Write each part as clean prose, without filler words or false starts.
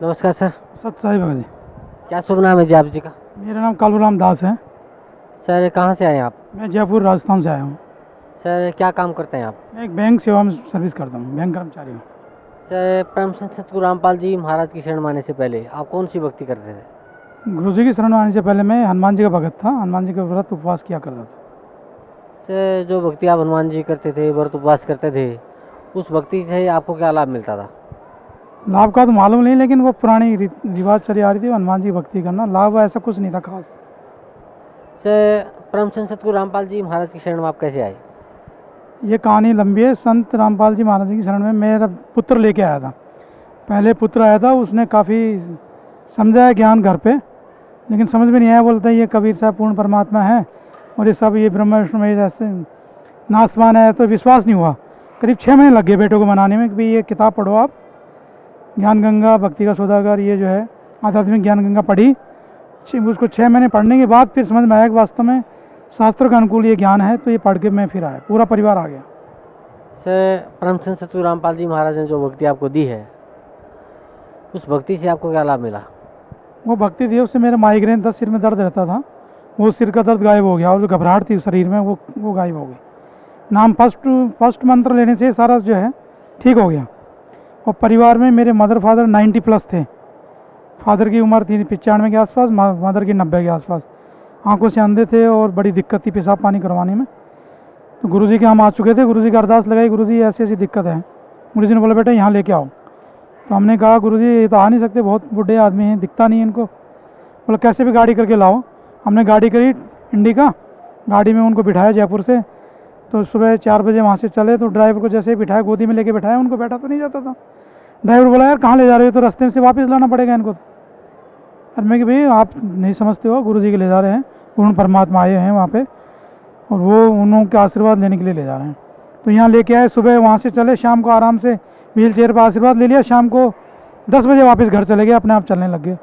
नमस्कार सर। सत साई बाबा जी। क्या शुभ नाम है जी आप जी का? मेरा नाम कालूराम दास है। सर कहाँ से आए आप? मैं जयपुर राजस्थान से आया हूँ। सर क्या काम करते हैं आप? मैं एक बैंक सेवा में सर्विस करता हूँ, बैंक कर्मचारी हूँ। सर परम संत सतगुरु रामपाल जी महाराज की शरण माने से पहले आप कौन सी भक्ति करते थे? गुरु जी की शरण आने से पहले मैं हनुमान जी का भगत था, हनुमान जी का व्रत उपवास किया करता था। सर जो भक्ति आप हनुमान जी करते थे, व्रत उपवास करते थे, उस भक्ति से आपको क्या लाभ मिलता था? लाभ का तो मालूम नहीं, लेकिन वो पुरानी रिवाज चली आ रही थी हनुमान जी की भक्ति करना। लाभ ऐसा कुछ नहीं था खास। सर परम संत सतगुरु रामपाल जी महाराज की शरण में आप कैसे आए? ये कहानी लंबी है। संत रामपाल जी महाराज की शरण में मेरा पुत्र लेके आया था। पहले पुत्र आया था, उसने काफ़ी समझाया ज्ञान घर पे, लेकिन समझ में नहीं आया। बोलता है ये कबीर साहब पूर्ण परमात्मा है और ये सब ये ब्रह्मा विष्णु में जैसे नासवान है, तो विश्वास नहीं हुआ। करीब 6 महीने लग गए बेटों को मनाने में कि भाई ये किताब पढ़ो आप, ज्ञान गंगा भक्ति का सौदागर, ये जो है आध्यात्मिक ज्ञान गंगा पढ़ी। उसको 6 महीने पढ़ने के बाद फिर समझ में आया कि वास्तव में शास्त्रों के अनुकूल ये ज्ञान है, तो ये पढ़ के मैं फिर आया, पूरा परिवार आ गया। सर परम संत सतगुरु रामपाल जी महाराज ने जो भक्ति आपको दी है, उस भक्ति से आपको क्या लाभ मिला? वो भक्ति थी, उससे मेरा माइग्रेन था, सिर में दर्द रहता था, वो सिर का दर्द गायब हो गया और जो घबराहट थी शरीर में वो गायब हो गई। नाम फर्स्ट मंत्र लेने से सारा जो है ठीक हो गया। और परिवार में मेरे मदर फादर 90+ थे। फादर की उम्र थी 95 के आसपास, मदर की 90 के आसपास। आंखों से अंधे थे और बड़ी दिक्कत थी पेशाब पानी करवाने में। तो गुरुजी के हम आ चुके थे, गुरुजी की अरदास लगाई, गुरुजी ऐसी ऐसी दिक्कत है। गुरुजी ने बोला बेटा यहाँ लेके आओ। तो हमने कहा गुरुजी ये तो आ नहीं सकते, बहुत बूढ़े आदमी हैं, दिखता नहीं है इनको। बोला कैसे भी गाड़ी करके लाओ। हमने गाड़ी करी इंडिका, गाड़ी में उनको बिठाया जयपुर से। तो सुबह 4 बजे वहाँ से चले, तो ड्राइवर को जैसे ही बिठाया, गोदी में लेके बिठाया, उनको बैठा तो नहीं जाता था। ड्राइवर बोला यार कहाँ ले जा रहे हो? तो रास्ते में से वापस लाना पड़ेगा इनको। और मैं कि भाई आप नहीं समझते हो, गुरुजी के ले जा रहे हैं, पूर्ण परमात्मा आए हैं वहाँ पे और वो उनके आशीर्वाद लेने के लिए ले जा रहे हैं। तो यहाँ लेके आए, सुबह वहाँ से चले, शाम को आराम से व्हील चेयर पर आशीर्वाद ले लिया। शाम को 10 बजे वापस घर चले गए, अपने आप चलने लग गए,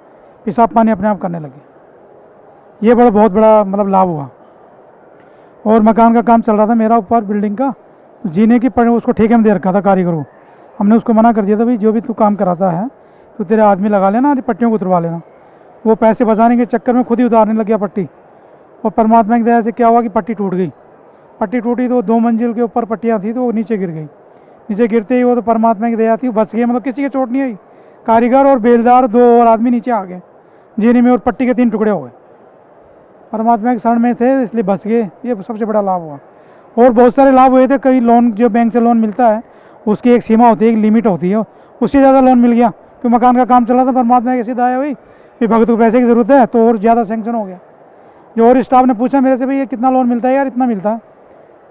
पेशाब पानी अपने आप करने लगे। ये बहुत बड़ा मतलब लाभ हुआ। और मकान का काम चल रहा था मेरा ऊपर बिल्डिंग का, जीने की उसको ठेके में दे रखा था कारीगर को। हमने उसको मना कर दिया था भाई जो भी तू काम कराता है तो तेरे आदमी लगा लेना, पट्टियों को उतरवा लेना। वो पैसे बचाने के चक्कर में खुद ही उतारने लग गया पट्टी। और परमात्मा की दया से क्या हुआ कि पट्टी टूट गई। पट्टी टूटी तो 2 मंजिल के ऊपर पट्टियाँ थी, तो वो नीचे गिर गई। नीचे गिरते ही वो तो परमात्मा की दया थी, बच गए, मतलब किसी के चोट नहीं आई। कारीगर और बेलदार 2 और आदमी नीचे आ गए जीने में, और पट्टी के 3 टुकड़े हो गए। परमात्मा के शरण में थे इसलिए बच गए। ये सबसे बड़ा लाभ हुआ। और बहुत सारे लाभ हुए थे। कई लोन, जो बैंक से लोन मिलता है उसकी एक सीमा होती है, एक लिमिट होती है, उससे ज़्यादा लोन मिल गया। क्योंकि मकान का काम चला था, परमात्मा की सीधा आया हुई कि भगत को पैसे की ज़रूरत है, तो और ज़्यादा सैंक्शन हो गया। जो और स्टाफ ने पूछा मेरे से भाई ये कितना लोन मिलता है यार? इतना मिलता है।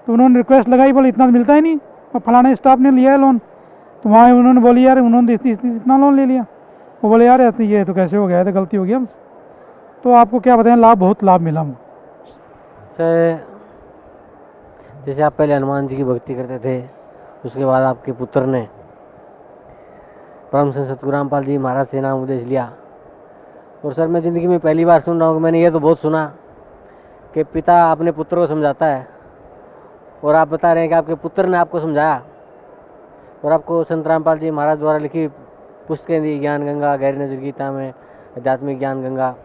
तो उन्होंने रिक्वेस्ट लगाई, बोले इतना मिलता ही नहीं, और फलाने स्टाफ ने लिया है लोन। तो वहाँ उन्होंने बोली यार उन्होंने इतना लोन ले लिया। वो बोले यार ये तो कैसे हो गया, तो गलती हो गई हमसे। तो आपको क्या बताएं, लाभ, बहुत लाभ मिला मुझे। सर जैसे आप पहले हनुमान जी की भक्ति करते थे, उसके बाद आपके पुत्र ने परम संत सतगुरु रामपाल जी महाराज से नाम उपदेश लिया। और सर मैं ज़िंदगी में पहली बार सुन रहा हूँ कि मैंने ये तो बहुत सुना कि पिता अपने पुत्र को समझाता है, और आप बता रहे हैं कि आपके पुत्र ने आपको समझाया और आपको संत रामपाल जी महाराज द्वारा लिखी पुस्तकें दी, ज्ञान गंगा, गहरी नजर गीता में आध्यात्मिक ज्ञान गंगा,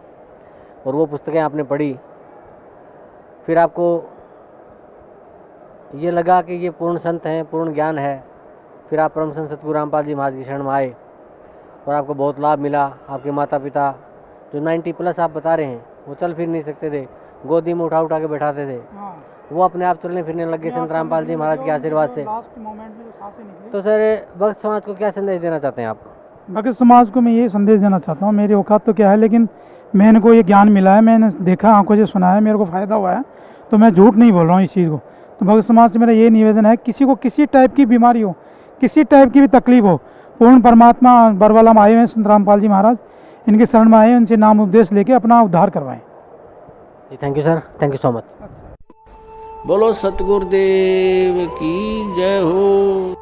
और वो पुस्तकें आपने पढ़ी। फिर आपको ये लगा कि ये पूर्ण संत हैं, पूर्ण ज्ञान है। फिर आप परम संत सतगुरु रामपाल जी महाराज की शरण में आए और आपको बहुत लाभ मिला। आपके माता पिता जो 90+ आप बता रहे हैं, वो चल फिर नहीं सकते थे, गोदी में उठा उठा के बैठाते थे, वो अपने आप चलने फिरने लगे संत रामपाल जी महाराज के आशीर्वाद से। तो सर भक्त समाज को क्या संदेश देना चाहते हैं आप? भक्त समाज को मैं ये संदेश देना चाहता हूँ, मेरी औकात तो क्या है, लेकिन मैंने को ये ज्ञान मिला है, मैंने देखा, आंखों से सुना है, मेरे को फ़ायदा हुआ है, तो मैं झूठ नहीं बोल रहा हूँ इस चीज़ को। तो भक्त समाज से मेरा ये निवेदन है, किसी को किसी टाइप की बीमारी हो, किसी टाइप की भी तकलीफ हो, पूर्ण परमात्मा बरवाला में आए हुए हैं संत रामपाल जी महाराज, इनके शरण में आए, उनसे नाम उपदेश लेके अपना उद्धार करवाएं। जी thank you sir, thank you so much. बोलो सतगुरुदेव की जय हो।